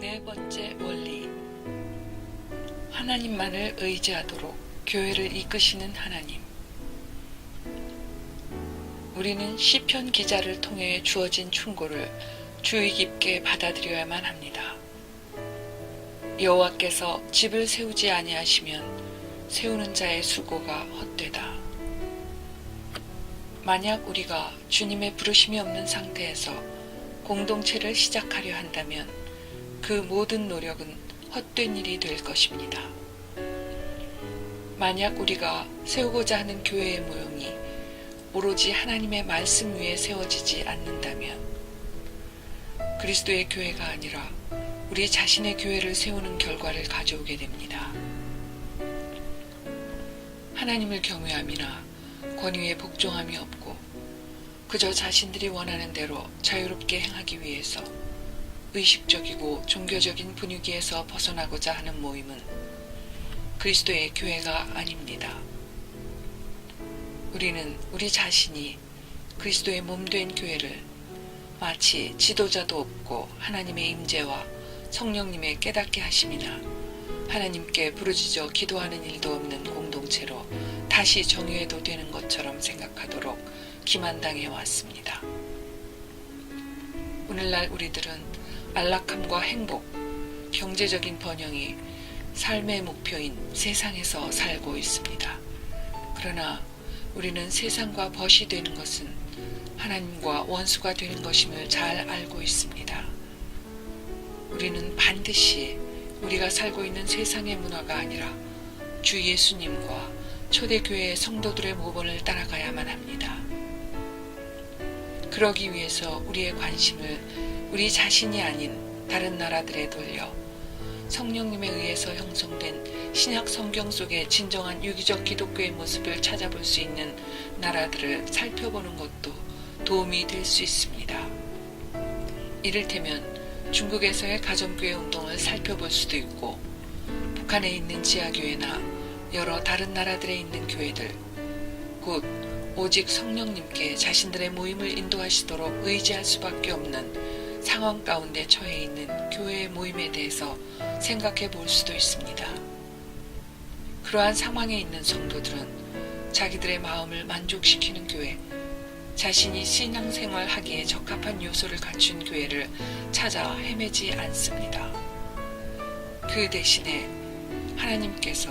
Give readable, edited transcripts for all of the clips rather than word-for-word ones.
네 번째 원리. 하나님만을 의지하도록 교회를 이끄시는 하나님. 우리는 시편 기자를 통해 주어진 충고를 주의 깊게 받아들여야만 합니다. 여호와께서 집을 세우지 아니하시면 세우는 자의 수고가 헛되다. 만약 우리가 주님의 부르심이 없는 상태에서 공동체를 시작하려 한다면 그 모든 노력은 헛된 일이 될 것입니다. 만약 우리가 세우고자 하는 교회의 모형이 오로지 하나님의 말씀 위에 세워지지 않는다면 그리스도의 교회가 아니라 우리 자신의 교회를 세우는 결과를 가져오게 됩니다. 하나님을 경외함이나 권위에 복종함이 없고 그저 자신들이 원하는 대로 자유롭게 행하기 위해서 의식적이고 종교적인 분위기에서 벗어나고자 하는 모임은 그리스도의 교회가 아닙니다. 우리는 우리 자신이 그리스도의 몸된 교회를 마치 지도자도 없고 하나님의 임재와 성령님의 깨닫게 하심이나 하나님께 부르짖어 기도하는 일도 없는 공동체로 다시 정의해도 되는 것처럼 생각하도록 기만당해 왔습니다. 오늘날 우리들은 안락함과 행복, 경제적인 번영이 삶의 목표인 세상에서 살고 있습니다. 그러나 우리는 세상과 벗이 되는 것은 하나님과 원수가 되는 것임을 잘 알고 있습니다. 우리는 반드시 우리가 살고 있는 세상의 문화가 아니라 주 예수님과 초대교회의 성도들의 모범을 따라가야만 합니다. 그러기 위해서 우리의 관심을 우리 자신이 아닌 다른 나라들에 돌려 성령님에 의해서 형성된 신약 성경 속의 진정한 유기적 기독교의 모습을 찾아볼 수 있는 나라들을 살펴보는 것도 도움이 될 수 있습니다. 이를테면 중국에서의 가정교회 운동을 살펴볼 수도 있고 북한에 있는 지하교회나 여러 다른 나라들에 있는 교회들, 곧 오직 성령님께 자신들의 모임을 인도하시도록 의지할 수밖에 없는 상황 가운데 처해 있는 교회의 모임에 대해서 생각해 볼 수도 있습니다. 그러한 상황에 있는 성도들은 자기들의 마음을 만족시키는 교회, 자신이 신앙생활 하기에 적합한 요소를 갖춘 교회를 찾아 헤매지 않습니다. 그 대신에 하나님께서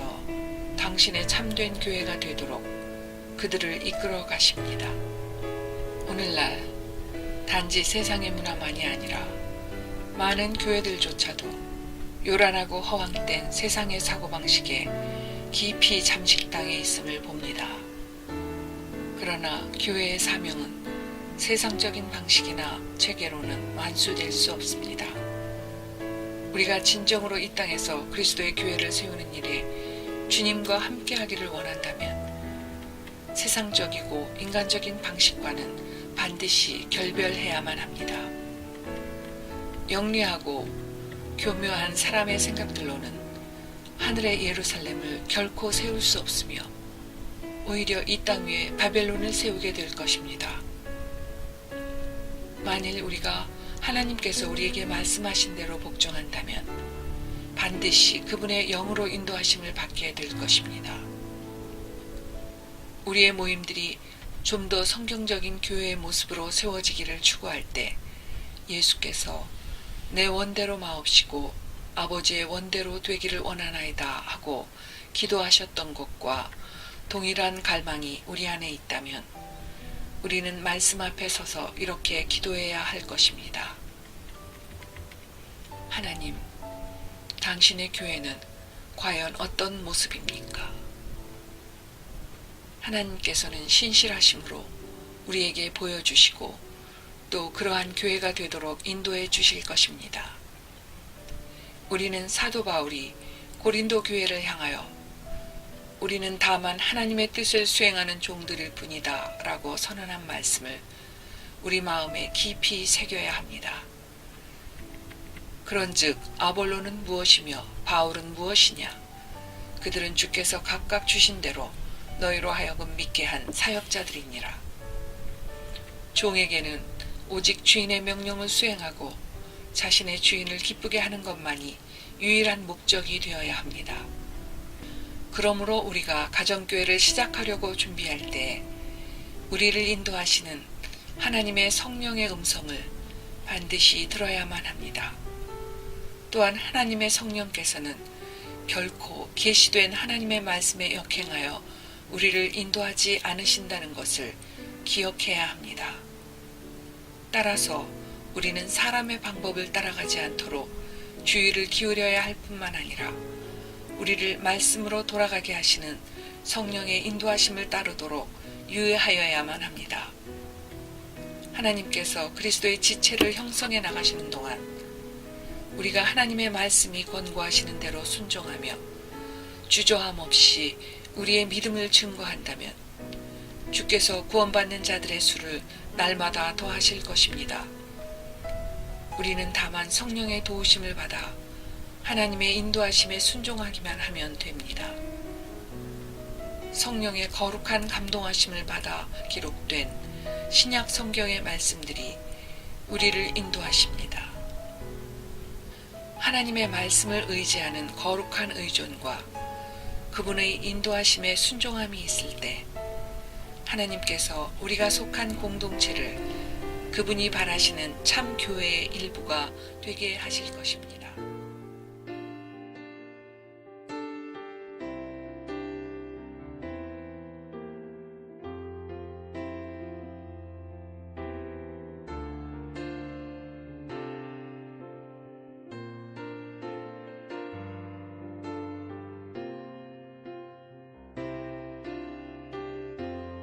당신의 참된 교회가 되도록 그들을 이끌어 가십니다. 오늘날 단지 세상의 문화만이 아니라 많은 교회들조차도 요란하고 허황된 세상의 사고방식에 깊이 잠식당해 있음을 봅니다. 그러나 교회의 사명은 세상적인 방식이나 체계로는 완수될 수 없습니다. 우리가 진정으로 이 땅에서 그리스도의 교회를 세우는 일에 주님과 함께하기를 원한다면 세상적이고 인간적인 방식과는 반드시 결별해야만 합니다. 영리하고 교묘한 사람의 생각들로는 하늘의 예루살렘을 결코 세울 수 없으며 오히려 이 땅 위에 바벨론을 세우게 될 것입니다. 만일 우리가 하나님께서 우리에게 말씀하신 대로 복종한다면 반드시 그분의 영으로 인도하심을 받게 될 것입니다. 우리의 모임들이 좀 더 성경적인 교회의 모습으로 세워지기를 추구할 때 예수께서 내 원대로 마옵시고 아버지의 원대로 되기를 원하나이다 하고 기도하셨던 것과 동일한 갈망이 우리 안에 있다면 우리는 말씀 앞에 서서 이렇게 기도해야 할 것입니다. 하나님, 당신의 교회는 과연 어떤 모습입니까? 하나님께서는 신실하심으로 우리에게 보여주시고 또 그러한 교회가 되도록 인도해 주실 것입니다. 우리는 사도 바울이 고린도 교회를 향하여 우리는 다만 하나님의 뜻을 수행하는 종들일 뿐이다 라고 선언한 말씀을 우리 마음에 깊이 새겨야 합니다. 그런즉 아볼로는 무엇이며 바울은 무엇이냐? 그들은 주께서 각각 주신 대로 너희로 하여금 믿게 한 사역자들이니라. 종에게는 오직 주인의 명령을 수행하고 자신의 주인을 기쁘게 하는 것만이 유일한 목적이 되어야 합니다. 그러므로 우리가 가정교회를 시작하려고 준비할 때 우리를 인도하시는 하나님의 성령의 음성을 반드시 들어야만 합니다. 또한 하나님의 성령께서는 결코 계시된 하나님의 말씀에 역행하여 우리를 인도하지 않으신다는 것을 기억해야 합니다. 따라서 우리는 사람의 방법을 따라가지 않도록 주의를 기울여야 할 뿐만 아니라 우리를 말씀으로 돌아가게 하시는 성령의 인도하심을 따르도록 유의하여야만 합니다. 하나님께서 그리스도의 지체를 형성해 나가시는 동안 우리가 하나님의 말씀이 권고하시는 대로 순종하며 주저함 없이 우리의 믿음을 증거한다면 주께서 구원받는 자들의 수를 날마다 더하실 것입니다. 우리는 다만 성령의 도우심을 받아 하나님의 인도하심에 순종하기만 하면 됩니다. 성령의 거룩한 감동하심을 받아 기록된 신약 성경의 말씀들이 우리를 인도하십니다. 하나님의 말씀을 의지하는 거룩한 의존과 그분의 인도하심에 순종함이 있을 때 하나님께서 우리가 속한 공동체를 그분이 바라시는 참 교회의 일부가 되게 하실 것입니다.